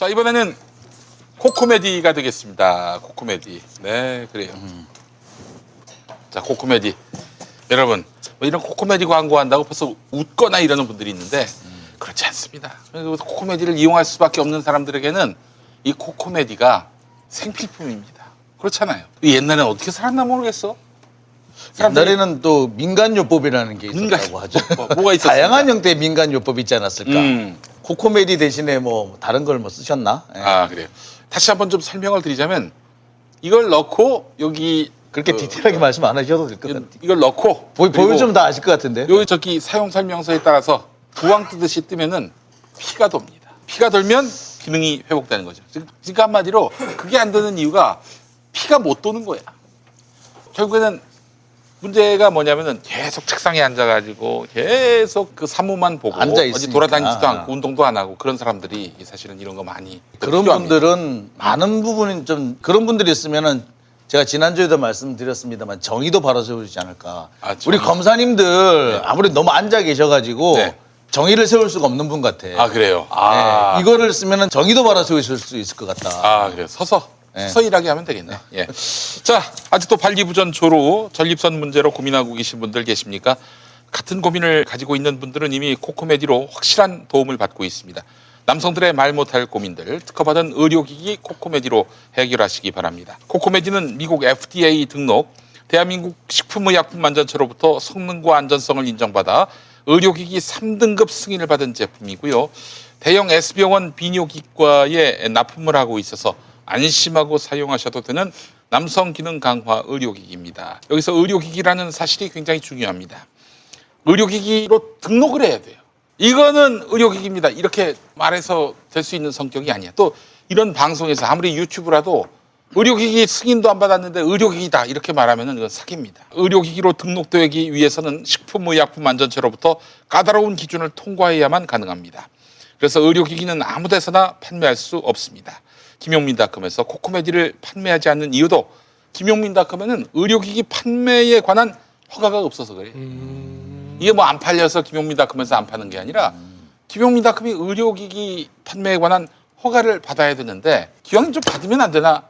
자, 이번에는 코코메디가 되겠습니다. 코코메디. 네, 그래요. 자, 코코메디. 여러분, 뭐 이런 코코메디 광고한다고 벌써 웃거나 이러는 분들이 있는데 그렇지 않습니다. 코코메디를 이용할 수밖에 없는 사람들에게는 이 코코메디가 생필품입니다. 그렇잖아요. 옛날에는 어떻게 살았나 모르겠어. 옛날에는 또 민간요법이라는 게 있었다고 하죠. 뭐가 있었어요? 다양한 형태의 민간요법이 있지 않았을까. 코코메디 대신에 뭐 다른 걸 뭐 쓰셨나? 예. 아, 그래요. 다시 한번 좀 설명을 드리자면 이걸 넣고 여기 그렇게 디테일하게 말씀 안 하셔도 될 것 같아요. 이걸 넣고 보여주면 다 아실 것 같은데. 여기 저기 사용 설명서에 따라서 부황 뜨듯이 뜨면은 피가 돕니다. 피가 돌면 기능이 회복되는 거죠. 그러니까 한마디로 그게 안 되는 이유가 피가 못 도는 거야. 결국에는 문제가 뭐냐면은 계속 책상에 앉아가지고 계속 그 사무만 보고 앉아 어디 있으니까. 돌아다니지도 않고 운동도 안 하고 그런 사람들이 사실은 이런 거 많이 그런 필요합니다. 분들은 많은 부분은 좀 그런 분들이 있으면은 제가 지난주에도 말씀드렸습니다만 정의도 바로 세우지 않을까. 아, 우리 검사님들 아무래도 너무 앉아 계셔가지고 네. 정의를 세울 수가 없는 분 같아. 아, 그래요. 아, 네. 이거를 쓰면은 정의도 바로 세우실 수 있을 것 같다. 아, 그래요. 서서 네. 일하게 하면 되겠네. 예. 자, 아직도 발기부전 조로 전립선 문제로 고민하고 계신 분들 계십니까? 같은 고민을 가지고 있는 분들은 이미 코코메디로 확실한 도움을 받고 있습니다. 남성들의 말 못할 고민들 특허받은 의료기기 코코메디로 해결하시기 바랍니다. 코코메디는 미국 FDA 등록, 대한민국 식품의약품안전처로부터 성능과 안전성을 인정받아 의료기기 3등급 승인을 받은 제품이고요. 대형 S병원 비뇨기과에 납품을 하고 있어서 안심하고 사용하셔도 되는 남성 기능 강화 의료기기입니다. 여기서 의료기기라는 사실이 굉장히 중요합니다. 의료기기로 등록을 해야 돼요. 이거는 의료기기입니다. 이렇게 말해서 될 수 있는 성격이 아니야. 또 이런 방송에서 아무리 유튜브라도 의료기기 승인도 안 받았는데 의료기기다 이렇게 말하면 이건 사기입니다. 의료기기로 등록되기 위해서는 식품의약품안전처로부터 까다로운 기준을 통과해야만 가능합니다. 그래서 의료기기는 아무 데서나 판매할 수 없습니다. 김용민닷컴에서 코코메디를 판매하지 않는 이유도 김용민닷컴에는 의료기기 판매에 관한 허가가 없어서 그래요. 이게 뭐 안 팔려서 김용민닷컴에서 안 파는 게 아니라 김용민닷컴이 의료기기 판매에 관한 허가를 받아야 되는데 기왕 좀 받으면 안 되나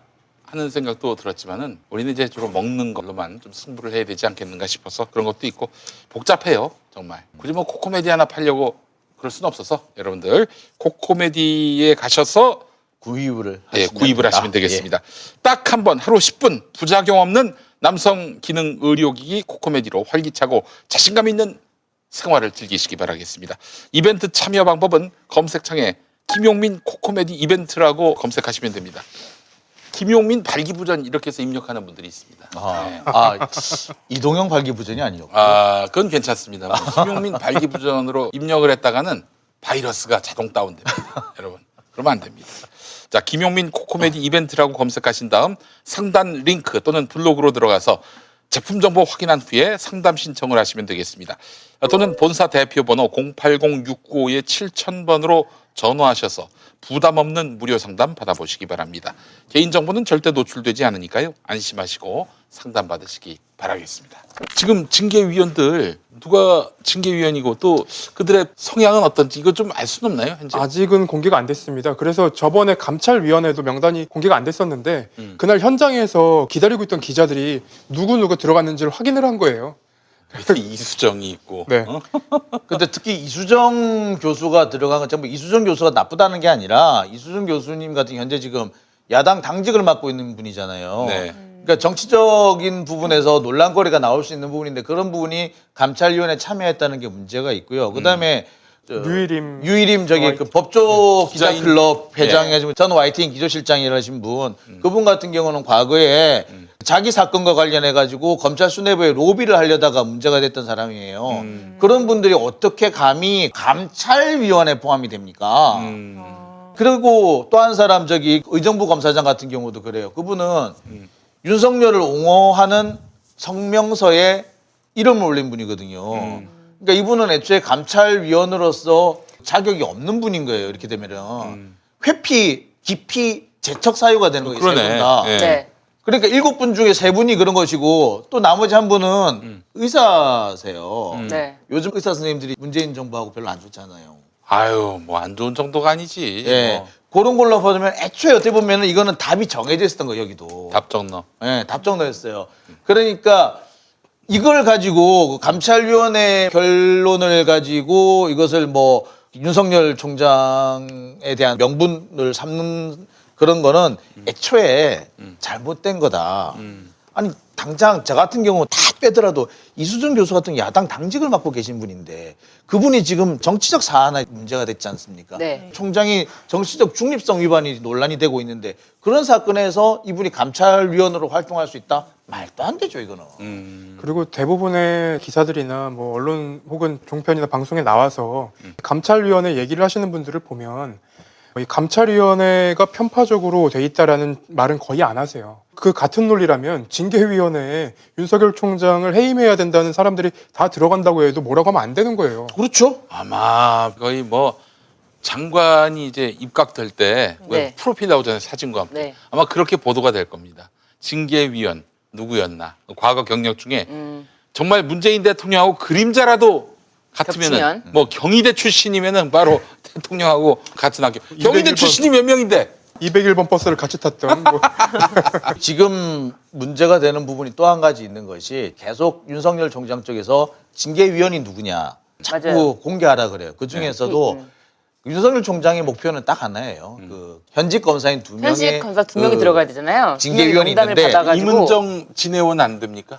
하는 생각도 들었지만은 우리는 이제 주로 먹는 걸로만 좀 승부를 해야 되지 않겠는가 싶어서 그런 것도 있고 복잡해요 정말. 굳이 뭐 코코메디 하나 팔려고 그럴 수는 없어서 여러분들 코코메디에 가셔서 구입을 하시면 되겠습니다. 딱 한 번 하루 10분 부작용 없는 남성 기능 의료기기 코코메디로 활기차고 자신감 있는 생활을 즐기시기 바라겠습니다. 이벤트 참여 방법은 검색창에 김용민 코코메디 이벤트라고 검색하시면 됩니다. 김용민 발기부전 이렇게 해서 입력하는 분들이 있습니다. 이동형 발기부전이 아니었고. 그건 괜찮습니다. 김용민 발기부전으로 입력을 했다가는 바이러스가 자동 다운됩니다. 여러분, 그러면 안 됩니다. 자, 김용민 코코메디 이벤트라고 검색하신 다음 상단 링크 또는 블로그로 들어가서 제품 정보 확인한 후에 상담 신청을 하시면 되겠습니다. 또는 본사 대표번호 080-695-7000번으로 전화하셔서 부담 없는 무료 상담 받아보시기 바랍니다. 개인정보는 절대 노출되지 않으니까요. 안심하시고 상담 받으시기 바라겠습니다. 지금 징계위원들 누가 징계위원이고 또 그들의 성향은 어떤지 이거 좀 알 수는 없나요? 현재? 아직은 공개가 안 됐습니다. 그래서 저번에 감찰위원회도 명단이 공개가 안 됐었는데 그날 현장에서 기다리고 있던 기자들이 누구 들어갔는지를 확인을 한 거예요. 밑에 이수정이 있고. 네. 근데 특히 이수정 교수가 들어간 건 전부 이수정 교수가 나쁘다는 게 아니라 이수정 교수님 같은 현재 지금 야당 당직을 맡고 있는 분이잖아요. 네. 그러니까 정치적인 부분에서 논란거리가 나올 수 있는 부분인데 그런 부분이 감찰위원회에 참여했다는 게 문제가 있고요. 그다음에 유일임 저기 그 법조 기자클럽 회장이가지고 전 YTN 기조실장이라신 분 그분 같은 경우는 과거에 자기 사건과 관련해 가지고 검찰 수뇌부에 로비를 하려다가 문제가 됐던 사람이에요. 그런 분들이 어떻게 감히 감찰위원회에 포함이 됩니까? 그리고 또 한 사람 저기 의정부 검사장 같은 경우도 그래요. 그분은 윤석열을 옹호하는 성명서에 이름을 올린 분이거든요. 그러니까 이분은 애초에 감찰위원으로서 자격이 없는 분인 거예요. 이렇게 되면은 회피, 기피, 재척 사유가 되는 거예요. 그러네. 세 분 다. 네. 그러니까 7분 중에 3분이 그런 것이고 또 나머지 한 분은 의사세요. 네. 요즘 의사 선생님들이 문재인 정부하고 별로 안 좋잖아요. 아유, 뭐 안 좋은 정도가 아니지. 예. 뭐. 그런 걸로 보면 애초에 어떻게 보면은 이거는 답이 정해져 있었던 거예요, 여기도. 답정너. 예, 답정너였어요. 그러니까 이걸 가지고 감찰위원회 결론을 가지고 이것을 뭐 윤석열 총장에 대한 명분을 삼는 그런 거는 애초에 잘못된 거다. 아니 당장 저 같은 경우 다 빼더라도 이수준 교수 같은 야당 당직을 맡고 계신 분인데 그분이 지금 정치적 사안에 문제가 됐지 않습니까? 네. 총장이 정치적 중립성 위반이 논란이 되고 있는데 그런 사건에서 이분이 감찰위원으로 활동할 수 있다? 말도 안 되죠 이거는. 그리고 대부분의 기사들이나 뭐 언론 혹은 종편이나 방송에 나와서 감찰위원회 얘기를 하시는 분들을 보면 이 감찰위원회가 편파적으로 돼 있다라는 말은 거의 안 하세요. 그 같은 논리라면 징계위원회에 윤석열 총장을 해임해야 된다는 사람들이 다 들어간다고 해도 뭐라고 하면 안 되는 거예요. 그렇죠? 아마 거의 뭐 장관이 이제 입각될 때 네. 프로필 나오잖아요. 사진과 함께. 네. 아마 그렇게 보도가 될 겁니다. 징계위원 누구였나. 과거 경력 중에 정말 문재인 대통령하고 그림자라도 같으면은 겹치면. 뭐 경희대 출신이면은 바로 대통령하고 같은 학교. 경희대 201번. 출신이 몇 명인데? 201번 버스를 같이 탔던 뭐 지금 문제가 되는 부분이 또 한 가지 있는 것이 계속 윤석열 총장 쪽에서 징계위원이 누구냐 자꾸 맞아요. 공개하라 그래요. 그 중에서도 윤석열 총장의 목표는 딱 하나예요. 그 현직 검사인 두 명의 현직 검사 2명이 그 들어가야 되잖아요. 징계위원이 명단을 있는데 받아가지고 이문정 진해원 안 됩니까?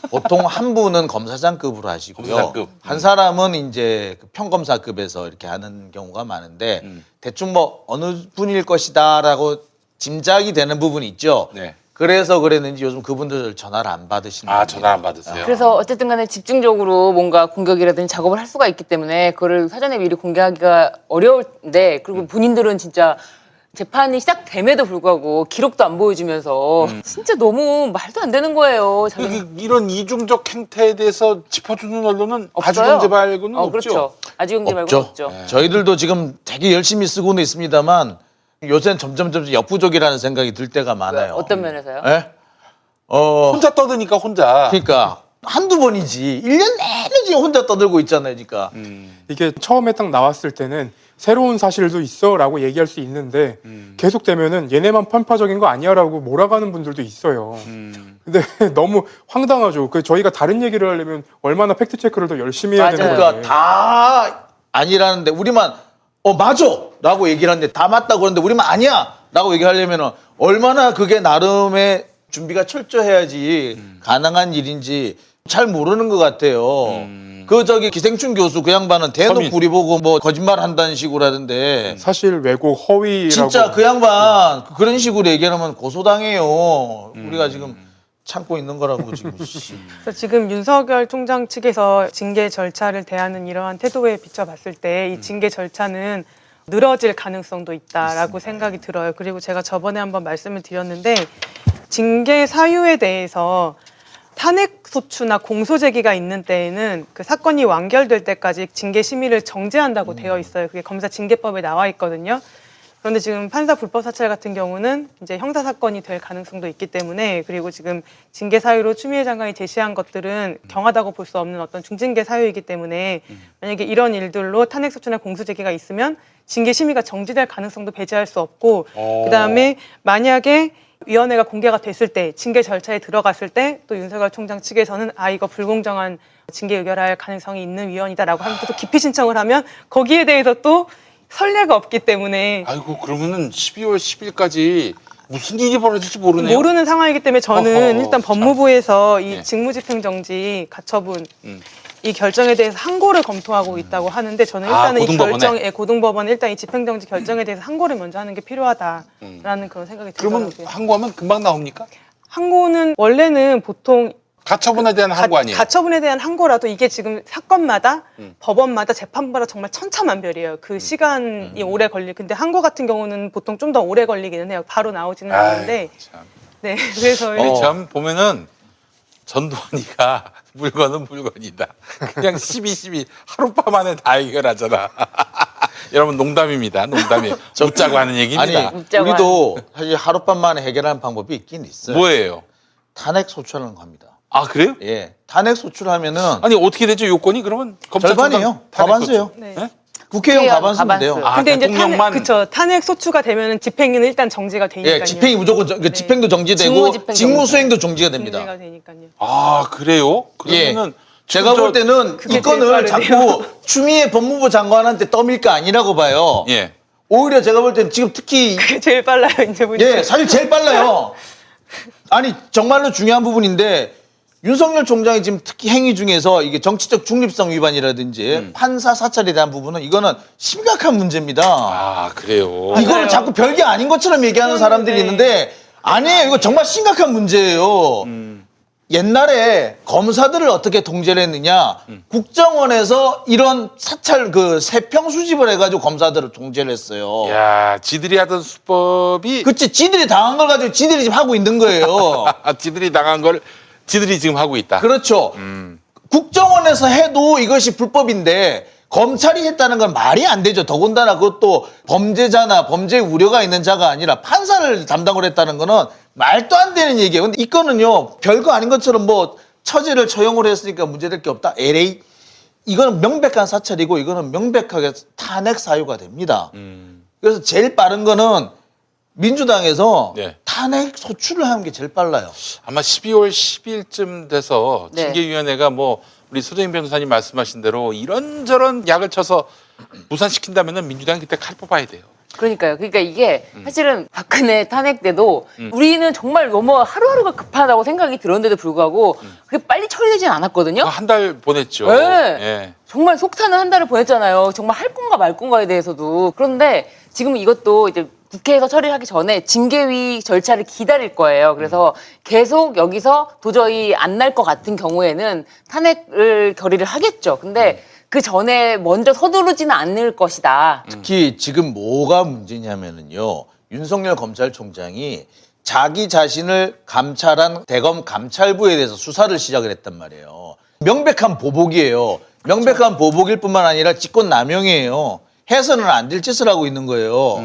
보통 한 분은 검사장급으로 하시고요. 검사장급. 한 사람은 이제 그 평검사급에서 이렇게 하는 경우가 많은데 대충 뭐 어느 분일 것이다라고 짐작이 되는 부분이 있죠. 네. 그래서 그랬는지 요즘 그분들 전화를 안 받으시는 아, 분이 전화 안 받으세요. 그래서 어쨌든 간에 집중적으로 뭔가 공격이라든지 작업을 할 수가 있기 때문에 그거를 사전에 미리 공개하기가 어려운데 그리고 본인들은 진짜 재판이 시작됨에도 불구하고 기록도 안 보여주면서 진짜 너무 말도 안 되는 거예요. 이런 이중적 행태에 대해서 짚어주는 언론은 없어요. 아주경제 말고는 없죠. 그렇죠. 아주경제 말고는 없죠. 저희들도 지금 되게 열심히 쓰고는 있습니다만 요새는 점점 역부족이라는 생각이 들 때가 많아요. 어떤 면에서요? 예? 혼자 떠드니까 혼자. 그러니까 한두 번이지 1년 내내 지금 혼자 떠들고 있잖아요. 그러니까 이게 처음에 딱 나왔을 때는 새로운 사실도 있어라고 얘기할 수 있는데 계속되면은 얘네만 편파적인 거 아니야라고 몰아가는 분들도 있어요. 근데 너무 황당하죠. 그 저희가 다른 얘기를 하려면 얼마나 팩트 체크를 더 열심히 해야 맞아요. 되는 그러니까 건데. 다 아니라는데 우리만 맞아!라고 얘기를 하는데 다 맞다고 그러는데 우리만 아니야!라고 얘기하려면 얼마나 그게 나름의 준비가 철저해야지 가능한 일인지 잘 모르는 것 같아요. 그 기생충 교수 그 양반은 대놓고 서민. 우리 보고 뭐 거짓말 한다는 식으로 하던데 사실 왜곡 허위라고 진짜 그 양반 그런 식으로 얘기하면 고소당해요. 우리가 지금 참고 있는 거라고 지금. 그래서 지금 윤석열 총장 측에서 징계 절차를 대하는 이러한 태도에 비춰봤을 때 이 징계 절차는 늘어질 가능성도 있다라고 생각이 들어요. 그리고 제가 저번에 한번 말씀을 드렸는데 징계 사유에 대해서 탄핵 소추나 공소 제기가 있는 때에는 그 사건이 완결될 때까지 징계 심의를 정지한다고 되어 있어요. 그게 검사 징계법에 나와 있거든요. 그런데 지금 판사 불법 사찰 같은 경우는 이제 형사 사건이 될 가능성도 있기 때문에 그리고 지금 징계 사유로 추미애 장관이 제시한 것들은 경하다고 볼 수 없는 어떤 중징계 사유이기 때문에 만약에 이런 일들로 탄핵 소추나 공소 제기가 있으면 징계 심의가 정지될 가능성도 배제할 수 없고 그다음에 만약에 위원회가 공개가 됐을 때 징계 절차에 들어갔을 때 또 윤석열 총장 측에서는 이거 불공정한 징계 의결할 가능성이 있는 위원이다라고 하면서 또 기피 신청을 하면 거기에 대해서 또 선례가 없기 때문에 아이고 그러면은 12월 10일까지 무슨 일이 벌어질지 모르네요. 모르는 상황이기 때문에 저는 어허, 일단 참. 법무부에서 이 네. 직무집행정지 가처분 이 결정에 대해서 항고를 검토하고 있다고 하는데 저는 아, 일단은 이 고등법원에? 결정에 고등법원 일단 이 집행정지 결정에 대해서 항고를 먼저 하는 게 필요하다라는 그런 생각이 그러면 들더라고요. 항고하면 금방 나옵니까? 항고는 원래는 보통 가처분에 대한 항고 아니에요? 가처분에 대한 항고라도 이게 지금 사건마다 법원마다 재판마다 정말 천차만별이에요. 그 시간이 오래 근데 항고 같은 경우는 보통 좀 더 오래 걸리기는 해요. 바로 나오지는 않는데. 아이, 참. 네, 그래서 우리 참 보면은 전두환이가 물건은 물건이다. 그냥 12 하룻밤 안에 다 해결하잖아. 여러분 농담입니다. 농담이에요. 웃자고 하는 얘기입니다. 아니 웃자고 우리도 사실 하룻밤 만에 해결하는 방법이 있긴 있어요. 뭐예요? 탄핵 소추하는 겁니다. 아 그래요? 예, 탄핵 소추하면은 아니 어떻게 되죠 요건이? 그러면 검찰총장 절반이에요. 탄핵 과반수요. 소추. 네. 네? 국회의원 가반수면 돼요. 아, 근데 이제 대통령만- 그쵸. 탄핵 소추가 되면은 집행은 일단 정지가 되니까요. 예, 집행이 무조건 그 집행도 정지되고 직무집행 직무 수행도 정지가 됩니다. 문제가 되니까요. 아, 그래요? 그러면은 제가 볼 때는 그게 이 건을 제일 자꾸 추미애 법무부 장관한테 떠밀 거 아니라고 봐요. 예. 오히려 제가 볼 때는 지금 특히 그게 제일 빨라요, 이제 보니까. 예, 사실 제일 빨라요. 아니 정말로 중요한 부분인데 윤석열 총장이 지금 특히 행위 중에서 이게 정치적 중립성 위반이라든지 판사 사찰에 대한 부분은 이거는 심각한 문제입니다. 아, 그래요. 이거는 자꾸 별게 아닌 것처럼 얘기하는 사람들이 있는데 아니에요. 이거 정말 심각한 문제예요. 옛날에 검사들을 어떻게 통제를 했느냐. 국정원에서 이런 사찰 그 세평 수집을 해가지고 검사들을 통제를 했어요. 야, 지들이 하던 수법이 그치, 지들이 당한 걸 가지고 지들이 지금 하고 있는 거예요. 지들이 당한 걸 지들이 지금 하고 있다. 그렇죠. 국정원에서 해도 이것이 불법인데 검찰이 했다는 건 말이 안 되죠. 더군다나 그것도 범죄자나 범죄 우려가 있는 자가 아니라 판사를 담당을 했다는 거는 말도 안 되는 얘기예요. 근데 이 건은요, 별거 아닌 것처럼 뭐 처제를 처형을 했으니까 문제될 게 없다. LA. 이거는 명백한 사찰이고 이거는 명백하게 탄핵 사유가 됩니다. 그래서 제일 빠른 거는 민주당에서 네. 탄핵 소추를 하는 게 제일 빨라요. 아마 12월 10일쯤 돼서 네. 징계위원회가 뭐 우리 소정인 변호사님 말씀하신 대로 이런저런 약을 쳐서 무산시킨다면은 민주당이 그때 칼 뽑아야 돼요. 그러니까요. 그러니까 이게 사실은 박근혜 탄핵 때도 우리는 정말 너무 하루하루가 급하다고 생각이 들었는데도 불구하고 그게 빨리 처리되진 않았거든요. 한 달 보냈죠. 네. 예. 정말 속타는 한 달을 보냈잖아요. 정말 할 건가 말 건가에 대해서도. 그런데 지금 이것도 이제 국회에서 처리하기 전에 징계위 절차를 기다릴 거예요. 그래서 계속 여기서 도저히 안 날 것 같은 경우에는 탄핵을 결의를 하겠죠. 근데 그 전에 먼저 서두르지는 않을 것이다. 특히 지금 뭐가 문제냐면은요. 윤석열 검찰총장이 자기 자신을 감찰한 대검 감찰부에 대해서 수사를 시작을 했단 말이에요. 명백한 보복이에요. 명백한 보복일 뿐만 아니라 직권남용이에요. 해서는 안 될 짓을 하고 있는 거예요.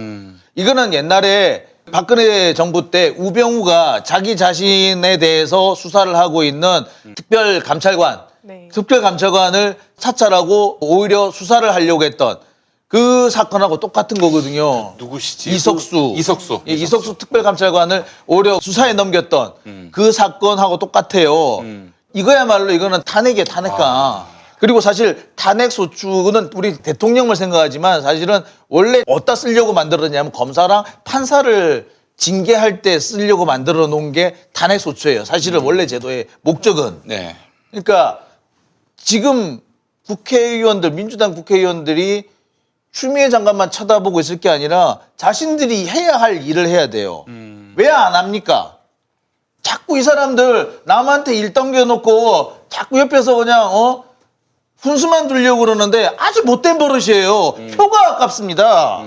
이거는 옛날에 박근혜 정부 때 우병우가 자기 자신에 대해서 수사를 하고 있는 특별감찰관, 네. 특별감찰관을 사찰하고 오히려 수사를 하려고 했던 그 사건하고 똑같은 거거든요. 누구시지? 이석수. 이석수. 예, 이석수 특별감찰관을 오히려 수사에 넘겼던 그 사건하고 똑같아요. 이거야말로 이거는 탄핵이에요, 탄핵감. 그리고 사실 탄핵 소추는 우리 대통령을 생각하지만 사실은 원래 어디다 쓰려고 만들었냐면 검사랑 판사를 징계할 때 쓰려고 만들어 놓은 게 탄핵 소추예요. 사실은 원래 제도의 목적은. 네. 그러니까 지금 국회의원들, 민주당 국회의원들이 추미애 장관만 쳐다보고 있을 게 아니라 자신들이 해야 할 일을 해야 돼요. 왜 안 합니까? 자꾸 이 사람들 남한테 일 넘겨놓고 자꾸 옆에서 그냥 훈수만 두려고 그러는데 아주 못된 버릇이에요. 표가 아깝습니다.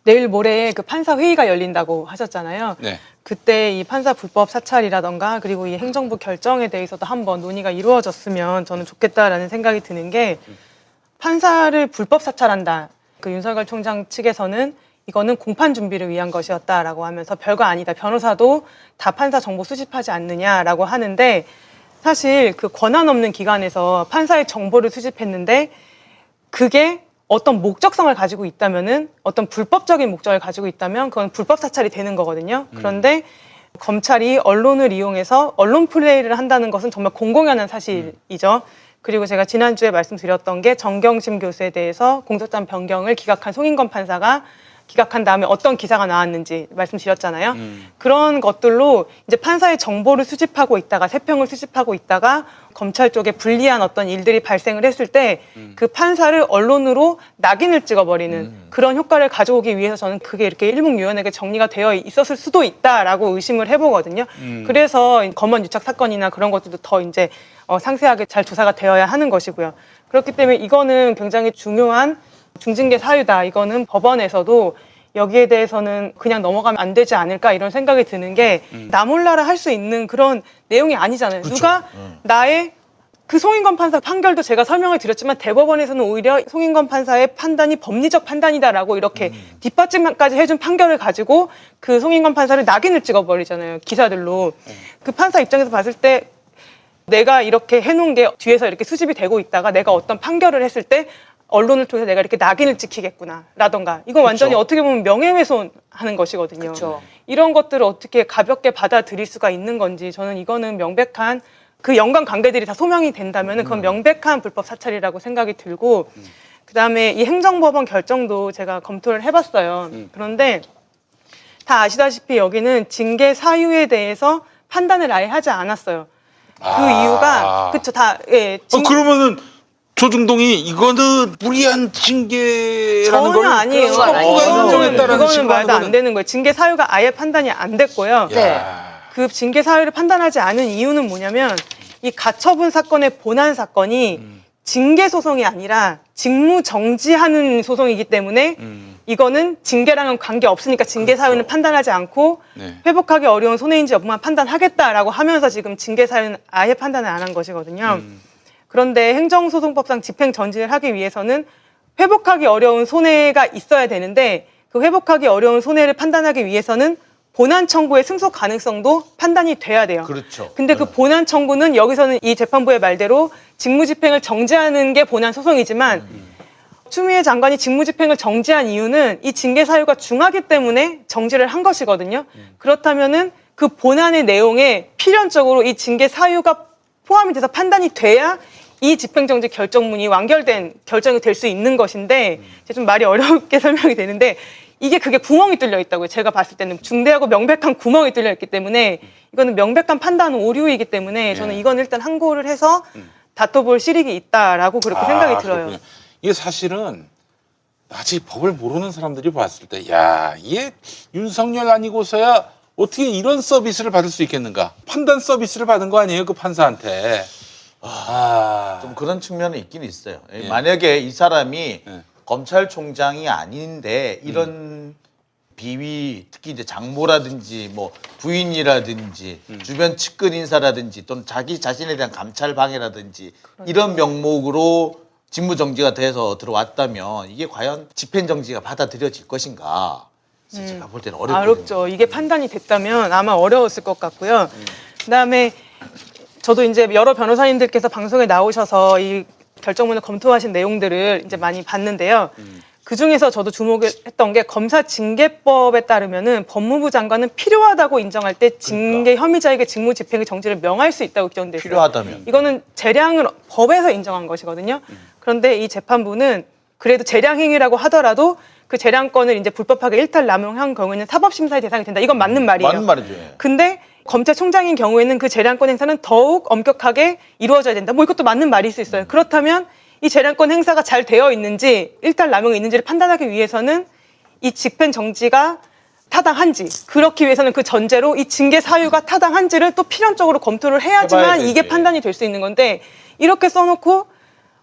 내일 모레 그 판사 회의가 열린다고 하셨잖아요. 네. 그때 이 판사 불법 사찰이라던가 그리고 이 행정부 결정에 대해서도 한번 논의가 이루어졌으면 저는 좋겠다라는 생각이 드는 게 판사를 불법 사찰한다. 그 윤석열 총장 측에서는 이거는 공판 준비를 위한 것이었다라고 하면서 별거 아니다. 변호사도 다 판사 정보 수집하지 않느냐라고 하는데 사실 그 권한 없는 기관에서 판사의 정보를 수집했는데 그게 어떤 목적성을 가지고 있다면은 어떤 불법적인 목적을 가지고 있다면 그건 불법 사찰이 되는 거거든요. 그런데 검찰이 언론을 이용해서 언론 플레이를 한다는 것은 정말 공공연한 사실이죠. 그리고 제가 지난주에 말씀드렸던 게 정경심 교수에 대해서 공소장 변경을 기각한 송인건 판사가 기각한 다음에 어떤 기사가 나왔는지 말씀드렸잖아요. 그런 것들로 이제 판사의 정보를 수집하고 있다가 세평을 수집하고 있다가 검찰 쪽에 불리한 어떤 일들이 발생을 했을 때 그 판사를 언론으로 낙인을 찍어버리는 그런 효과를 가져오기 위해서 저는 그게 이렇게 일목요연하게 정리가 되어 있었을 수도 있다라고 의심을 해보거든요. 그래서 검언 유착 사건이나 그런 것들도 더 이제 상세하게 잘 조사가 되어야 하는 것이고요. 그렇기 때문에 이거는 굉장히 중요한 중징계 사유다. 이거는 법원에서도 여기에 대해서는 그냥 넘어가면 안 되지 않을까 이런 생각이 드는 게 나 몰라라 할 수 있는 그런 내용이 아니잖아요. 그렇죠. 누가 나의 그 송인건 판사 판결도 제가 설명을 드렸지만 대법원에서는 오히려 송인건 판사의 판단이 법리적 판단이다라고 이렇게 뒷받침까지 해준 판결을 가지고 그 송인건 판사를 낙인을 찍어버리잖아요. 기사들로. 그 판사 입장에서 봤을 때 내가 이렇게 해놓은 게 뒤에서 이렇게 수집이 되고 있다가 내가 어떤 판결을 했을 때 언론을 통해서 내가 이렇게 낙인을 찍히겠구나라던가 이건 완전히 그쵸. 어떻게 보면 명예훼손하는 것이거든요. 그쵸. 이런 것들을 어떻게 가볍게 받아들일 수가 있는 건지 저는 이거는 명백한 그 연관 관계들이 다 소명이 된다면 그건 명백한 불법 사찰이라고 생각이 들고 그다음에 이 행정법원 결정도 제가 검토를 해봤어요. 그런데 다 아시다시피 여기는 징계 사유에 대해서 판단을 아예 하지 않았어요. 그 이유가 그쵸 다 예. 그러면은 조중동이 이거는 무리한 징계라는 전혀 걸 아니에요. 사법부가 아니에요. 인정했다라는 그거는 식으로 말도 하는 안 되는 거예요. 징계 사유가 아예 판단이 안 됐고요. 네. 그 징계 사유를 판단하지 않은 이유는 뭐냐면 이 가처분 사건의 본안 사건이 징계 소송이 아니라 직무 정지하는 소송이기 때문에 이거는 징계랑은 관계 없으니까 징계 사유는 판단하지 않고 네. 회복하기 어려운 손해인지 여부만 판단하겠다라고 하면서 지금 징계 사유는 아예 판단을 안 한 것이거든요. 그런데 행정소송법상 집행 정지를 하기 위해서는 회복하기 어려운 손해가 있어야 되는데 그 회복하기 어려운 손해를 판단하기 위해서는 본안 청구의 승소 가능성도 판단이 돼야 돼요. 그렇죠. 근데 그 본안 청구는 여기서는 이 재판부의 말대로 직무집행을 정지하는 게 본안 소송이지만 추미애 장관이 직무집행을 정지한 이유는 이 징계 사유가 중하기 때문에 정지를 한 것이거든요. 그렇다면은 그 본안의 내용에 필연적으로 이 징계 사유가 포함이 돼서 판단이 돼야 이 집행정지 결정문이 완결된 결정이 될 수 있는 것인데 제가 좀 말이 어렵게 설명이 되는데 그게 구멍이 뚫려 있다고요. 제가 봤을 때는 중대하고 명백한 구멍이 뚫려 있기 때문에 이거는 명백한 판단 오류이기 때문에 저는 이건 일단 항고를 해서 다퉈볼 실익이 있다라고 그렇게 생각이 들어요. 그렇군요. 이게 사실은 아직 법을 모르는 사람들이 봤을 때, 야, 이게 윤석열 아니고서야 어떻게 이런 서비스를 받을 수 있겠는가? 판단 서비스를 받은 거 아니에요, 그 판사한테. 좀 그런 측면은 있긴 있어요. 예. 만약에 이 사람이 예. 검찰총장이 아닌데 이런 비위, 특히 이제 장모라든지 뭐 부인이라든지 주변 측근 인사라든지 또는 자기 자신에 대한 감찰 방해라든지 이런 명목으로 직무 정지가 돼서 들어왔다면 이게 과연 집행 정지가 받아들여질 것인가? 제가 볼 때는 어렵죠. 이게 판단이 됐다면 아마 어려웠을 것 같고요. 그다음에 저도 이제 여러 변호사님들께서 방송에 나오셔서 이 결정문을 검토하신 내용들을 이제 많이 봤는데요. 그 중에서 저도 주목했던 게 검사징계법에 따르면은 법무부 장관은 필요하다고 인정할 때 징계 혐의자에게 직무 집행의 정지를 명할 수 있다고 규정돼 있어요. 필요하다면. 이거는 재량을 법에서 인정한 것이거든요. 그런데 이 재판부는 그래도 재량 행위라고 하더라도 그 재량권을 이제 불법하게 일탈 남용한 경우에는 사법심사의 대상이 된다. 이건 맞는 말이에요. 맞는 말이죠. 예. 근데 검찰총장인 경우에는 그 재량권 행사는 더욱 엄격하게 이루어져야 된다. 뭐 이것도 맞는 말일 수 있어요. 그렇다면 이 재량권 행사가 잘 되어 있는지 일탈 남용이 있는지를 판단하기 위해서는 이 집행 정지가 타당한지 그렇기 위해서는 그 전제로 이 징계 사유가 타당한지를 또 필연적으로 검토를 해야지만 해봐야 이게 되지. 판단이 될 수 있는 건데 이렇게 써놓고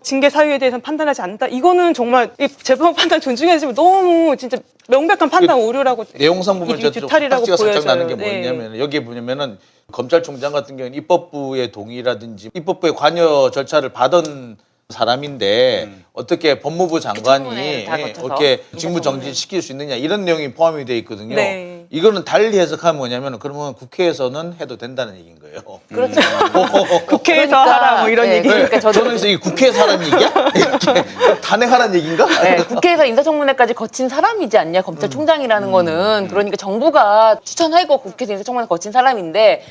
징계 사유에 대해서는 판단하지 않는다. 이거는 정말 이 재판 판단 존중해주시면 너무 진짜 명백한 판단 오류라고 내용상 보면 저 뒤탈이라고 가 살짝 보여져요. 나는 게 네. 뭐냐면 여기에 보냐면은 검찰총장 같은 경우는 입법부의 동의라든지 입법부의 관여 절차를 받은 사람인데 어떻게 법무부 장관이 청문회를 다 거쳐서. 이렇게 직무 정지시킬 수 있느냐 이런 내용이 포함이 돼 있거든요. 네. 이거는 달리 해석하면 뭐냐면 그러면 국회에서는 해도 된다는 얘기인 거예요. 그렇죠. 국회에서 하라 뭐 이런 네, 얘기. 그러니까 저는 그래서 이 국회에서 하라는 얘기야? 이렇게 탄핵하라는 얘기인가? 네, 국회에서 인사청문회까지 거친 사람이지 않냐 검찰총장이라는 거는 그러니까 정부가 추천하고 국회에서 인사청문회 거친 사람인데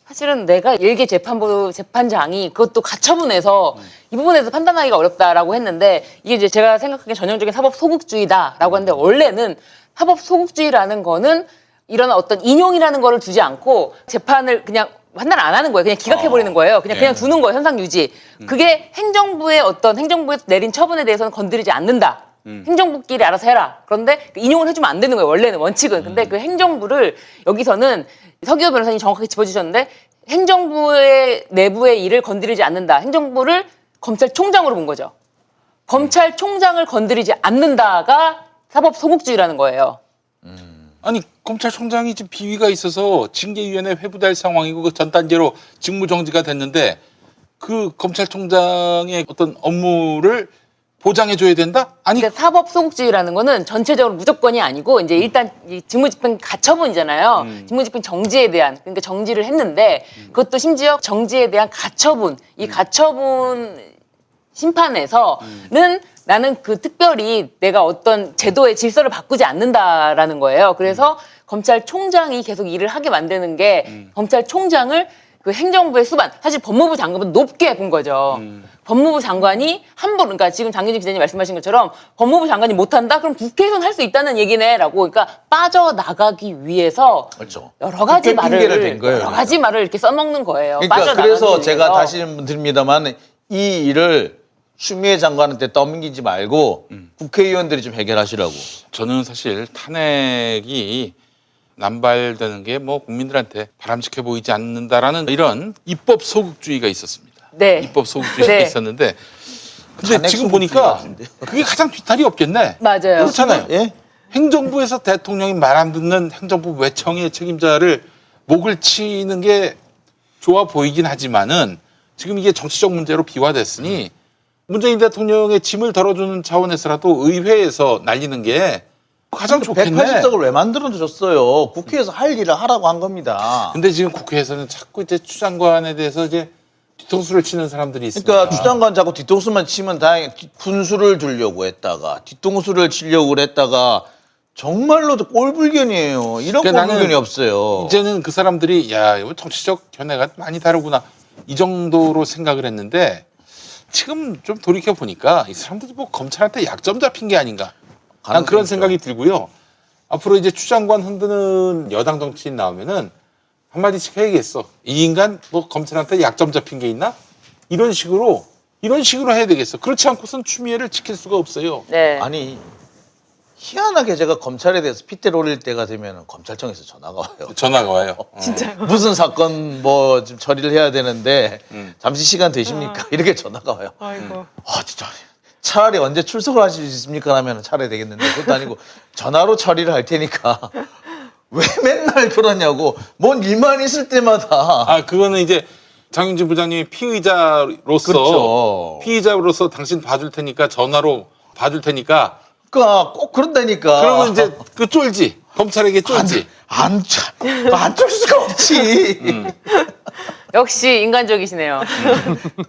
사실은 내가 일개 재판부 재판장이 그것도 가처분해서 이 부분에서 판단하기가 어렵다라고 했는데 이게 이제 제가 생각하기엔 전형적인 사법 소극주의다라고 하는데 원래는 사법 소극주의라는 거는 이런 어떤 인용이라는 거를 두지 않고 재판을 그냥 판단 안 하는 거예요. 그냥 기각해버리는 거예요. 그냥 두는 거예요. 현상 유지. 그게 행정부에서 내린 처분에 대해서는 건드리지 않는다. 행정부끼리 알아서 해라. 그런데 인용을 해주면 안 되는 거예요. 원래는 원칙은. 근데 그 행정부를 여기서는 서기호 변호사님이 정확하게 짚어주셨는데 행정부의 내부의 일을 건드리지 않는다. 행정부를 검찰총장으로 본 거죠. 검찰총장을 건드리지 않는다가 사법 소극주의라는 거예요. 아니 검찰총장이 지금 비위가 있어서 징계위원회 회부될 상황이고 그 전 단계로 직무정지가 됐는데 그 검찰총장의 어떤 업무를 보장해줘야 된다? 아니 그러니까 사법 소극주의라는 거는 전체적으로 무조건이 아니고 이제 일단 이 직무집행 가처분이잖아요. 직무집행 정지에 대한 그러니까 정지를 했는데 그것도 심지어 정지에 대한 가처분 이 가처분 심판에서는 나는 그 특별히 내가 어떤 제도의 질서를 바꾸지 않는다라는 거예요. 그래서 검찰총장이 계속 일을 하게 만드는 게 검찰총장을 그 행정부의 수반, 사실 법무부 장관은 높게 본 거죠. 법무부 장관이 함부로, 그러니까 지금 장윤진 기자님 말씀하신 것처럼 법무부 장관이 못한다? 그럼 국회에서는 할 수 있다는 얘기네라고, 그러니까 빠져나가기 위해서 그렇죠. 여러 가지 국회 핑계를 댄 말을 거예요, 여러 가지 말을 이렇게 써먹는 거예요. 그러니까 빠져나가기 그래서 제가 위해서. 다시 한번 드립니다만 이 일을 추미애 장관한테 떠넘기지 말고 국회의원들이 좀 해결하시라고. 저는 사실 탄핵이 남발되는 게 뭐 국민들한테 바람직해 보이지 않는다라는 이런 입법 소극주의가 있었습니다. 네. 입법 소극주의가 네. 있었는데 근데 탄핵 지금 소극주의 보니까 같은데요? 그게 가장 뒤탈이 없겠네. 맞아요. 그렇잖아요. 예? 행정부에서 대통령이 말 안 듣는 행정부 외청의 책임자를 목을 치는 게 좋아 보이긴 하지만은 지금 이게 정치적 문제로 비화됐으니 문재인 대통령의 짐을 덜어주는 차원에서라도 의회에서 날리는 게 가장 좋겠네. 180석을 왜 만들어줬어요? 국회에서 할 일을 하라고 한 겁니다. 근데 지금 국회에서는 자꾸 이제 추 장관에 대해서 이제 뒤통수를 치는 사람들이 있습니다. 그러니까 추 장관 자꾸 뒤통수만 치면 다행히 분수를 두려고 했다가 뒤통수를 치려고 했다가 정말로 꼴불견이에요. 이런 그러니까 꼴불견이 나는 없어요. 이제는 그 사람들이 야, 이거 정치적 견해가 많이 다르구나 이 정도로 생각을 했는데 지금 좀 돌이켜 보니까 이 사람들이 뭐 검찰한테 약점 잡힌 게 아닌가. 난 그런 가능성이 생각이 들고요. 앞으로 이제 추 장관 흔드는 여당 정치인 나오면은 한마디씩 해야겠어. 이 인간 뭐 검찰한테 약점 잡힌 게 있나? 이런 식으로 해야 되겠어. 그렇지 않고선 추미애를 지킬 수가 없어요. 네. 아니 희한하게 제가 검찰에 대해서 핏대를 올릴 때가 되면 검찰청에서 전화가 와요. 전화가 와요. 진짜요? 무슨 사건 뭐 좀 처리를 해야 되는데 잠시 시간 되십니까? 이렇게 전화가 와요. 아이고. 아 진짜 차라리 언제 출석을 하실 수 있습니까? 하면 차라리 되겠는데 그것도 아니고 전화로 처리를 할 테니까 왜 맨날 그러냐고 뭔 일만 있을 때마다 아, 그거는 이제 장윤진 부장님이 피의자로서 그렇죠. 피의자로서 당신 봐줄 테니까 전화로 봐줄 테니까 그러니까 꼭 그런다니까. 그러면 이제 그 쫄지 검찰에게 쫄지. 안 쫄 수가 없지. 역시 인간적이시네요.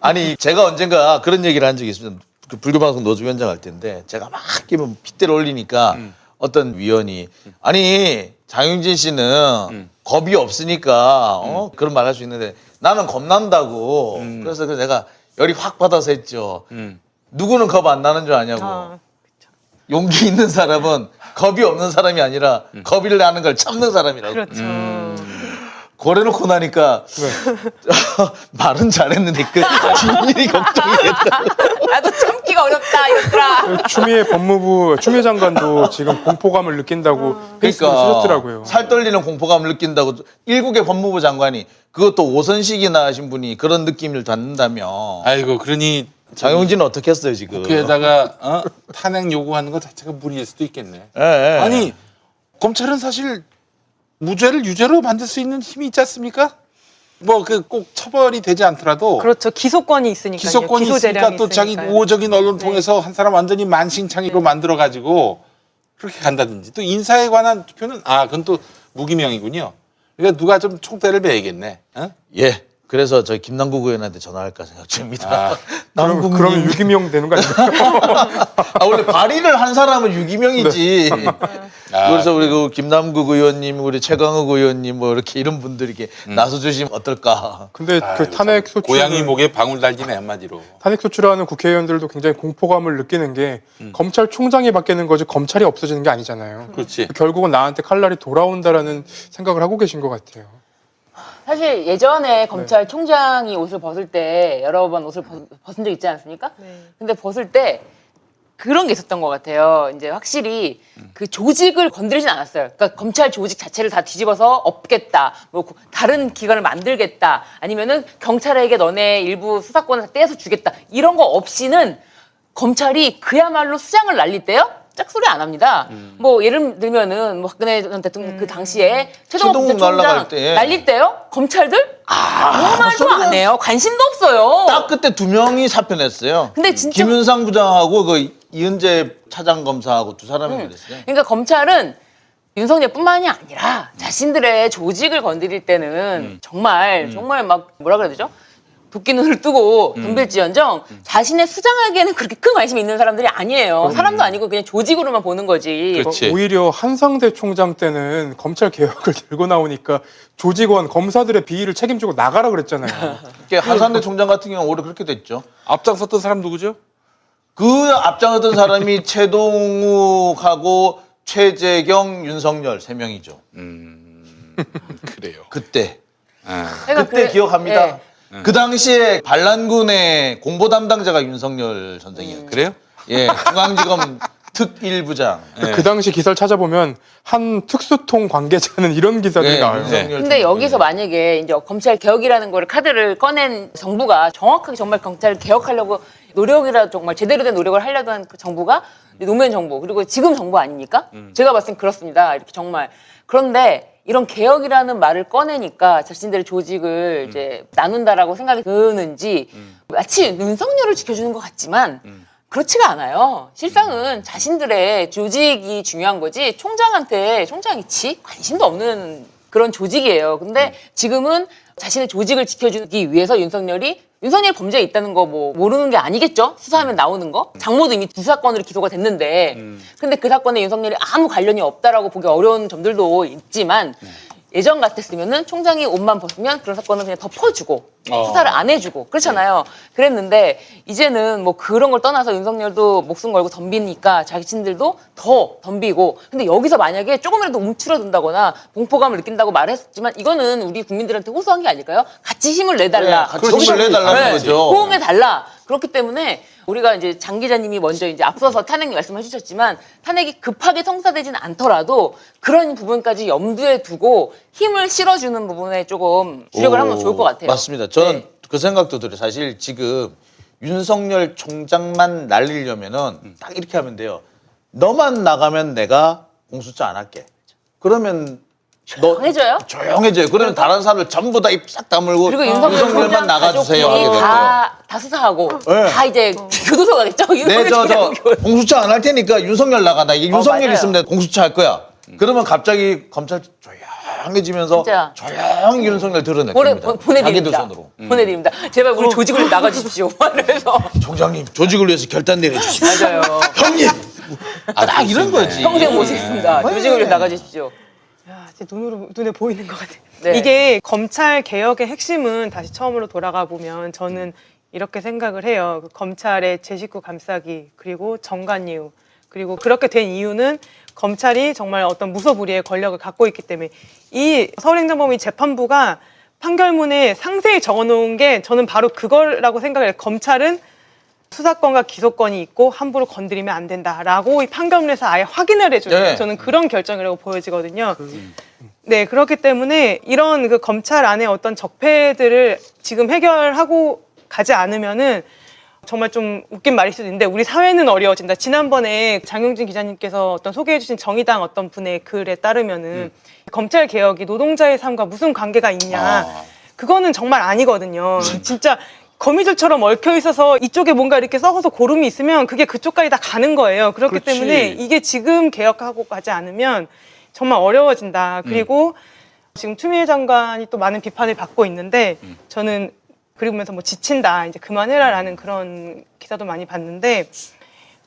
아니 제가 언젠가 그런 얘기를 한 적이 있습니다. 그 불교방송 노조위원장 할 때인데 제가 막 끼면 핏대를 올리니까 어떤 위원이 아니 장윤진 씨는 겁이 없으니까 그런 말 할 수 있는데 나는 겁난다고. 그래서 내가 열이 확 받아서 했죠. 누구는 겁 안 나는 줄 아냐고. 아, 용기 있는 사람은 겁이 없는 사람이 아니라 겁이 나는 걸 참는 사람이라고. 그렇죠. 고래놓고 나니까 말은 잘했는데 그 뒷일이 걱정이 됐다. 나도 참기가 어렵다 이랬더라. 추미애 장관도 지금 공포감을 느낀다고 페이스북에 쓰셨더라고요. 살 떨리는 공포감을 느낀다고 일국의 법무부 장관이 그것도 5선식이나 하신 분이 그런 느낌을 받는다며. 아이고 그러니 장용진은 어떻게 했어요 지금? 국회에다가 탄핵 요구하는 것 자체가 무리일 수도 있겠네. 예, 예. 아니 검찰은 사실 무죄를 유죄로 만들 수 있는 힘이 있지 않습니까? 뭐 그 꼭 처벌이 되지 않더라도 그렇죠. 기소권이 있으니까요. 기소권이 있으니까 기소재량이 또 자기 있으니까요. 우호적인 언론 네. 통해서 한 사람 완전히 만신창이로 만들어 가지고 그렇게 간다든지 또 인사에 관한 투표는 그건 또 무기명이군요. 그러니까 누가 좀 총대를 매야겠네. 어? 예. 그래서 저희 김남국 의원한테 전화할까 생각 중입니다. 남국님. 그러면 유기명 되는 거 아닙니까? 원래 발의를 한 사람은 유기명이지. 그래서 우리 그 김남국 의원님, 우리 최강욱 의원님 뭐 이렇게 이런 분들이 이렇게 나서주시면 어떨까. 근데 그 탄핵 소추 고양이 목에 방울 달기네 한마디로. 탄핵 소추라는 국회의원들도 굉장히 공포감을 느끼는 게 검찰총장이 바뀌는 거지 검찰이 없어지는 게 아니잖아요. 그렇지. 결국은 나한테 칼날이 돌아온다라는 생각을 하고 계신 것 같아요. 사실 예전에 검찰총장이 옷을 벗을 때 여러 번 옷을 벗은 적 있지 않습니까? 네. 근데 벗을 때 그런 게 있었던 것 같아요. 이제 확실히 그 조직을 건드리진 않았어요. 그러니까 검찰 조직 자체를 다 뒤집어서 엎겠다, 뭐 다른 기관을 만들겠다, 아니면은 경찰에게 너네 일부 수사권을 다 떼서 주겠다 이런 거 없이는 검찰이 그야말로 수장을 날릴 때요. 짝소리 안 합니다. 뭐 예를 들면은 뭐 박근혜 전 대통령 그 당시에 최동욱 최동욱 날라갈 총장 때. 날릴 때요. 검찰들 아무 말도 안 해요. 관심도 없어요. 딱 그때 2명이 사표 냈어요. 근데 진짜 김윤상 부장하고 그 이은재 차장 검사하고 2사람이 그랬어요. 그러니까 검찰은 윤석열뿐만이 아니라 자신들의 조직을 건드릴 때는 정말 막 뭐라 그래야 되죠? 도끼 눈을 뜨고 덤빌지언정 자신의 수장에게는 그렇게 큰 관심이 있는 사람들이 아니에요. 사람도 아니고 그냥 조직으로만 보는 거지. 그렇지. 오히려 한상대 총장 때는 검찰 개혁을 들고 나오니까 조직원, 검사들의 비위를 책임지고 나가라 그랬잖아요. 한상대 총장 같은 경우는 오히려 그렇게 됐죠. 앞장섰던 사람 누구죠? 그 앞장섰던 사람이 최동욱하고 최재경, 윤석열 3명이죠. 그래요. 그때. 그러니까 그때 기억합니다. 예. 그 당시에 반란군의 공보 담당자가 윤석열 선생이었죠. 그래요? 예, 중앙지검 특1부장. 그 당시 기사를 찾아보면 한 특수통 관계자는 이런 기사들이 예, 나와요. 윤석열 근데 여기서 총장이. 만약에 이제 검찰 개혁이라는 거를 카드를 꺼낸 정부가 정확하게 정말 검찰을 개혁하려고 노력이라 정말 제대로 된 노력을 하려던 그 정부가 노무현 정부 그리고 지금 정부 아닙니까? 제가 봤을 땐 그렇습니다. 이렇게 정말. 그런데 이런 개혁이라는 말을 꺼내니까 자신들의 조직을 이제 나눈다라고 생각이 드는지 마치 윤석열을 지켜주는 것 같지만 그렇지가 않아요. 실상은 자신들의 조직이 중요한 거지 총장이 관심도 없는 그런 조직이에요. 근데 지금은 자신의 조직을 지켜주기 위해서 윤석열이 범죄에 있다는 거 뭐 모르는 게 아니겠죠? 수사하면 나오는 거? 장모도 이미 두 사건으로 기소가 됐는데 근데 그 사건에 윤석열이 아무 관련이 없다라고 보기 어려운 점들도 있지만 예전 같았으면은 총장이 옷만 벗으면 그런 사건은 그냥 덮어주고 수사를 안 해주고 그렇잖아요. 그랬는데 이제는 뭐 그런 걸 떠나서 윤석열도 목숨 걸고 덤비니까 자신들도 더 덤비고 근데 여기서 만약에 조금이라도 움츠러든다거나 공포감을 느낀다고 말했지만 이거는 우리 국민들한테 호소한 게 아닐까요? 같이 힘을 내달라. 네, 같이 힘을 내달라는 거죠. 호응해달라. 그렇기 때문에 우리가 이제 장 기자님이 먼저 이제 앞서서 탄핵 말씀해 주셨지만 탄핵이 급하게 성사되지는 않더라도 그런 부분까지 염두에 두고 힘을 실어주는 부분에 조금 주력을 하면 좋을 것 같아요. 맞습니다. 저는 네. 그 생각도 들어요. 사실 지금 윤석열 총장만 날리려면은 딱 이렇게 하면 돼요. 너만 나가면 내가 공수처 안 할게. 그러면 조용해져요? 조용해져요. 그러면 다른 사람들 전부 다 입 싹 다물고 그리고 윤석열 윤석열만 총장 나가주세요 하게 가족들이 돼요. 다 수사하고 네. 다 이제 교도소 가겠죠? 네, 윤석열 저 총장 공수처 안 할 테니까 윤석열 나가. 나 윤석열 맞아요. 있으면 내가 공수처 할 거야. 그러면 갑자기 검찰 조용해지면서 진짜. 조용히 윤석열 드러낼 겁니다. 자기들 보내드립니다. 손으로. 보내드립니다. 제발 우리 조직을 나가주십시오. 그래서 총장님 조직을 위해서 결단 내려주십시오. 맞아요. 형님. 딱 이런 거지. 평생 모시겠습니다. 조직을 위해 나가주십시오. 야, 진짜 눈에 보이는 것 같아요. 네. 이게 검찰 개혁의 핵심은 다시 처음으로 돌아가 보면 저는 이렇게 생각을 해요. 그 검찰의 제 식구 감싸기 그리고 정관이유 그리고 그렇게 된 이유는 검찰이 정말 어떤 무소불위의 권력을 갖고 있기 때문에 이 서울행정법원 재판부가 판결문에 상세히 적어놓은 게 저는 바로 그거라고 생각해요. 검찰은 수사권과 기소권이 있고 함부로 건드리면 안 된다라고 이 판결문에서 아예 확인을 해줘요. 네. 저는 그런 결정이라고 보여지거든요. 네, 그렇기 때문에 이런 그 검찰 안에 어떤 적폐들을 지금 해결하고 가지 않으면은 정말 좀 웃긴 말일 수도 있는데 우리 사회는 어려워진다. 지난번에 장용진 기자님께서 어떤 소개해주신 정의당 어떤 분의 글에 따르면은 검찰 개혁이 노동자의 삶과 무슨 관계가 있냐. 그거는 정말 아니거든요. 진짜 거미줄처럼 얽혀 있어서 이쪽에 뭔가 이렇게 썩어서 고름이 있으면 그게 그쪽까지 다 가는 거예요. 그렇기 그렇지. 때문에 이게 지금 개혁하고 가지 않으면 정말 어려워진다. 그리고 지금 추미애 장관이 또 많은 비판을 받고 있는데 저는 그리고면서 뭐 지친다, 이제 그만해라라는 그런 기사도 많이 봤는데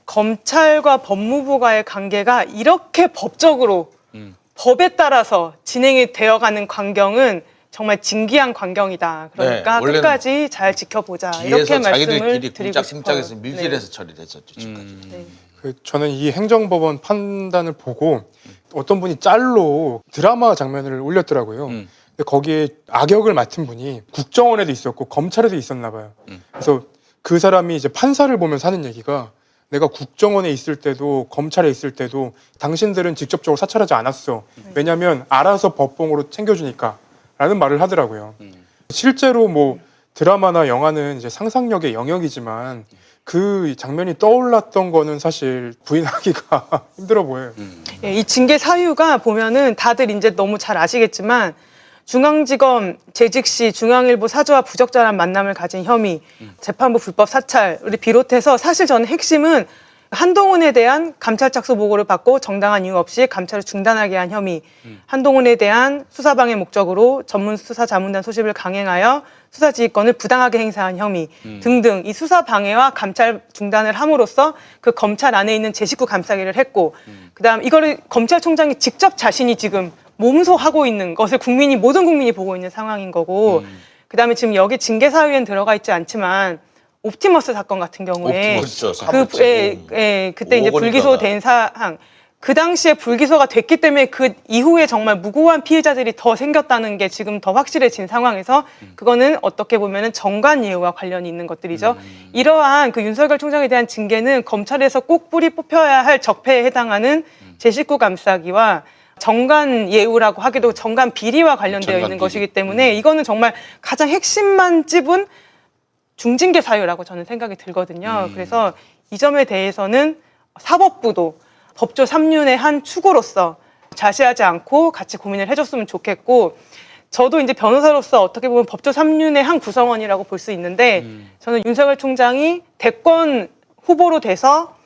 검찰과 법무부가의 관계가 이렇게 법적으로 법에 따라서 진행이 되어가는 광경은 정말 진기한 광경이다. 그러니까 네, 원래는 끝까지 잘 지켜보자. 뒤에서 이렇게 말씀을 자기들끼리 드리고 쿵짝쿵짝해서 싶어요. 밀실에서 처리됐었죠. 지금까지. 네. 저는 이 행정법원 판단을 보고 어떤 분이 짤로 드라마 장면을 올렸더라고요. 근데 거기에 악역을 맡은 분이 국정원에도 있었고 검찰에도 있었나 봐요. 그래서 그 사람이 이제 판사를 보면서 하는 얘기가 내가 국정원에 있을 때도 검찰에 있을 때도 당신들은 직접적으로 사찰하지 않았어. 왜냐하면 알아서 법봉으로 챙겨주니까 라는 말을 하더라고요. 실제로 뭐 드라마나 영화는 이제 상상력의 영역이지만 그 장면이 떠올랐던 거는 사실 부인하기가 힘들어 보여요. 예, 이 징계 사유가 보면은 다들 이제 너무 잘 아시겠지만 중앙지검 재직 시 중앙일보 사주와 부적절한 만남을 가진 혐의, 재판부 불법 사찰을 비롯해서 사실 저는 핵심은 한동훈에 대한 감찰 착수 보고를 받고 정당한 이유 없이 감찰을 중단하게 한 혐의, 한동훈에 대한 수사방해 목적으로 전문 수사 자문단 소집을 강행하여 수사 지휘권을 부당하게 행사한 혐의 등등 이 수사 방해와 감찰 중단을 함으로써 그 검찰 안에 있는 제 식구 감싸기를 했고 그다음 이거를 검찰총장이 직접 자신이 지금 몸소 하고 있는 것을 모든 국민이 보고 있는 상황인 거고 그다음에 지금 여기 징계사유엔 들어가 있지 않지만 옵티머스 사건 같은 경우에 그때 이제 불기소된 사항 그 당시에 불기소가 됐기 때문에 그 이후에 정말 무고한 피해자들이 더 생겼다는 게 지금 더 확실해진 상황에서 그거는 어떻게 보면은 정관 예우와 관련이 있는 것들이죠. 이러한 그 윤석열 총장에 대한 징계는 검찰에서 꼭 뿌리 뽑혀야 할 적폐에 해당하는 제 식구 감싸기와 정관 예우라고 하기도 정관 비리와 관련되어 있는 것이기 때문에 이거는 정말 가장 핵심만 찝은 중징계 사유라고 저는 생각이 들거든요. 그래서 이 점에 대해서는 사법부도 법조 3륜의 한 축으로서 자시하지 않고 같이 고민을 해줬으면 좋겠고 저도 이제 변호사로서 어떻게 보면 법조 3륜의 한 구성원이라고 볼 수 있는데 저는 윤석열 총장이 대권 후보로 돼서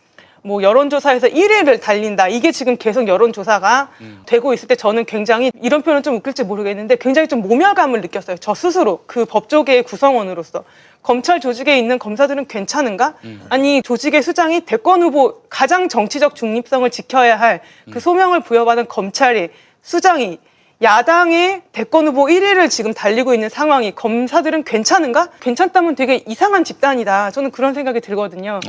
뭐 여론조사에서 1위를 달린다. 이게 지금 계속 여론조사가 되고 있을 때 저는 굉장히 이런 표현은 좀 웃길지 모르겠는데 굉장히 좀 모멸감을 느꼈어요. 저 스스로 그 법조계의 구성원으로서. 검찰 조직에 있는 검사들은 괜찮은가? 아니 조직의 수장이 대권 후보 가장 정치적 중립성을 지켜야 할 그 소명을 부여받은 검찰이 수장이 야당의 대권 후보 1위를 지금 달리고 있는 상황이 검사들은 괜찮은가? 괜찮다면 되게 이상한 집단이다. 저는 그런 생각이 들거든요.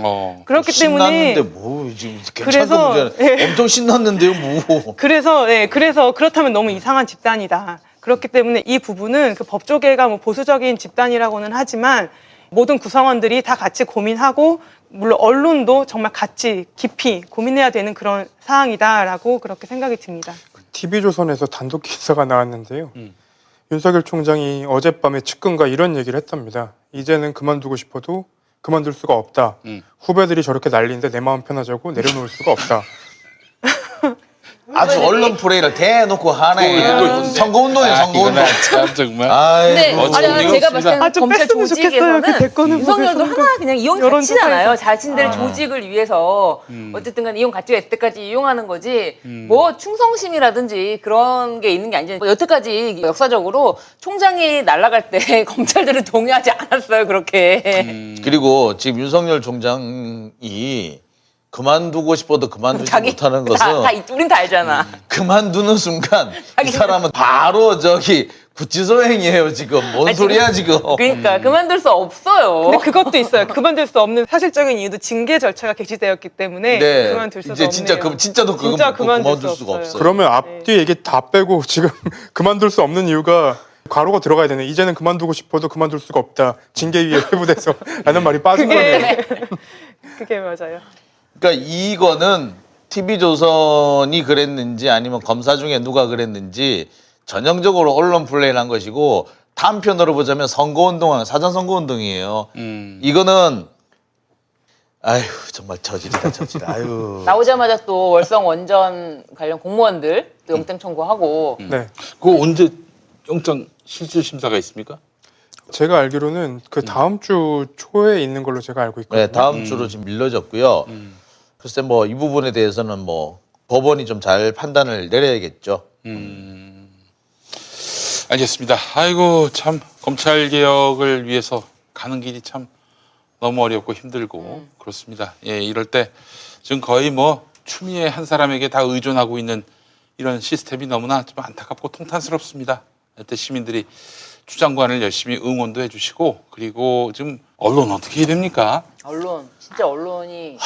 그렇기 때문에 신났는데 뭐 지금 그래서, 괜찮다고 엄청 신났는데요, 뭐. 그래서 그렇다면 너무 이상한 집단이다. 그렇기 때문에 이 부분은 그 법조계가 뭐 보수적인 집단이라고는 하지만 모든 구성원들이 다 같이 고민하고 물론 언론도 정말 같이 깊이 고민해야 되는 그런 사항이다라고 그렇게 생각이 듭니다. TV조선에서 단독 기사가 나왔는데요. 윤석열 총장이 어젯밤에 측근과 이런 얘기를 했답니다. 이제는 그만두고 싶어도 그만둘 수가 없다. 후배들이 저렇게 난리인데 내 마음 편하자고 내려놓을 수가 없다. 아주 언론 플레이를 대놓고 하네. 선거운동이에요, 선거운동. 참 정말. 근데 아이고. 진짜 제가 봤을 때는 좀 검찰 뺐으면 좋겠어요. 그 대권 조직에서는 후보에서 윤석열도 하나 그냥 이용 여론조사에서. 자체잖아요. 자신들의 조직을 위해서 어쨌든 간에 이용 가치가 있을 때까지 이용하는 거지 뭐 충성심이라든지 그런 게 있는 게 아니잖아요. 뭐 여태까지 역사적으로 총장이 날아갈 때 검찰들은 동의하지 않았어요. 그렇게. 그리고 지금 윤석열 총장이 그만두고 싶어도 그만두지 못하는 것은 우린 다 알잖아. 그만두는 순간 이 자기- 사람은 바로 저기 구치소행이에요 지금. 뭔 소리야 지금. 그러니까 그만둘 수 없어요. 근데 그것도 있어요. 그만둘 수 없는 사실적인 이유도 징계 절차가 개시되었기 때문에 네. 그만둘 수가 이제 진짜 없네요. 진짜도 그거 진짜 그만둘 수가 없어요. 그러면 앞뒤 얘기 다 빼고 지금 그만둘 수 없는 이유가 괄호가 들어가야 되네. 이제는 그만두고 싶어도 그만둘 수가 없다. 징계위에 회부돼서 라는 말이 빠진 거네요. 그게 맞아요. 그러니까 이거는 TV조선이 그랬는지 아니면 검사 중에 누가 그랬는지 전형적으로 언론 플레이를 한 것이고 단편으로 보자면 선거운동, 사전선거운동이에요. 이거는 아휴 정말 저질이다 저질. 아유. 나오자마자 또 월성 원전 관련 공무원들 또 영장 청구하고 네. 그거 언제 영장 실질 심사가 있습니까? 제가 알기로는 그 다음 주 초에 있는 걸로 제가 알고 있거든요. 네, 다음 주로 지금 밀려졌고요. 글쎄 뭐 이 부분에 대해서는 뭐 법원이 좀 잘 판단을 내려야겠죠. 알겠습니다. 아이고 참 검찰 개혁을 위해서 가는 길이 참 너무 어렵고 힘들고 그렇습니다. 예, 이럴 때 지금 거의 뭐 추미애 한 사람에게 다 의존하고 있는 이런 시스템이 너무나 좀 안타깝고 통탄스럽습니다. 이때 시민들이 추 장관을 열심히 응원도 해주시고 그리고 지금 언론 어떻게 해야 됩니까? 언론 진짜 언론이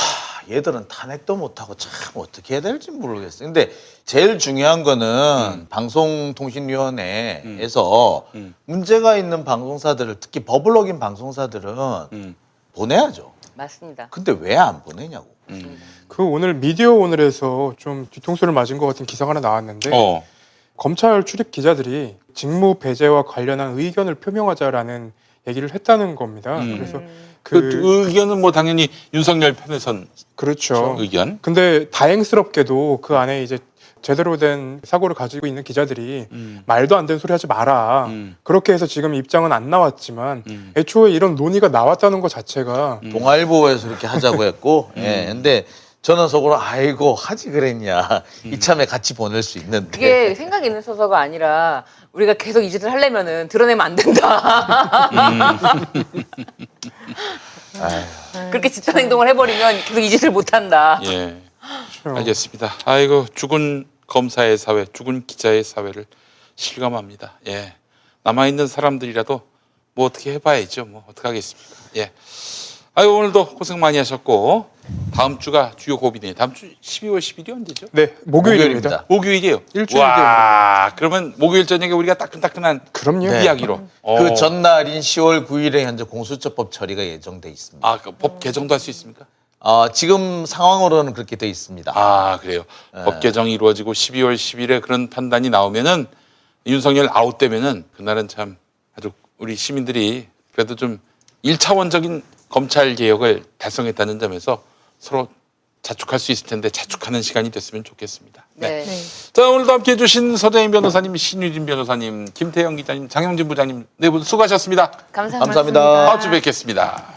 얘들은 탄핵도 못하고 참 어떻게 해야 될지 모르겠어요. 근데 제일 중요한 거는 방송통신위원회에서 문제가 있는 방송사들을 특히 버블록인 방송사들은 보내야죠. 맞습니다. 근데 왜 안 보내냐고. 그 오늘 미디어 오늘에서 좀 뒤통수를 맞은 것 같은 기사가 하나 나왔는데 검찰 출입 기자들이 직무 배제와 관련한 의견을 표명하자라는 얘기를 했다는 겁니다. 그래서 그 의견은 뭐 당연히 윤석열 편에선 그렇죠. 의견. 근데 다행스럽게도 그 안에 이제 제대로 된 사고를 가지고 있는 기자들이 말도 안 되는 소리 하지 마라. 그렇게 해서 지금 입장은 안 나왔지만 애초에 이런 논의가 나왔다는 것 자체가 동아일보에서 이렇게 하자고 했고, 예, 근데 저는 속으로 아이고 하지 그랬냐 이참에 같이 보낼 수 있는데 그게 생각이 있는 서서가 아니라 우리가 계속 이 짓을 하려면은 드러내면 안 된다. 그렇게 집단 행동을 해버리면 계속 이 짓을 못 한다. 예. 그렇죠. 알겠습니다. 아이고 죽은 검사의 사회, 죽은 기자의 사회를 실감합니다. 예. 남아 있는 사람들이라도 뭐 어떻게 해봐야죠. 뭐 어떻게 하겠습니까? 예. 아유 오늘도 고생 많이 하셨고 다음 주가 주요 고비네요. 다음 주 12월 10일이 언제죠? 네, 목요일입니다. 목요일이에요. 일주일 와, 그러면 목요일 저녁에 우리가 따끈따끈한 그럼요. 네. 이야기로. 그 전날인 10월 9일에 현재 공수처법 처리가 예정돼 있습니다. 아, 그 법 개정도 할 수 있습니까? 지금 상황으로는 그렇게 돼 있습니다. 아, 그래요. 법 개정이 이루어지고 12월 10일에 그런 판단이 나오면은 윤석열 아웃되면은 그날은 참 아주 우리 시민들이 그래도 좀 1차원적인 검찰 개혁을 달성했다는 점에서 서로 자축할 수 있을 텐데 자축하는 시간이 됐으면 좋겠습니다. 네. 네. 자, 오늘도 함께해 주신 서대인 변호사님, 신유진 변호사님, 김태형 기자님, 장영진 부장님 네 분 수고하셨습니다. 감사합니다. 감사합니다. 다음 주 뵙겠습니다.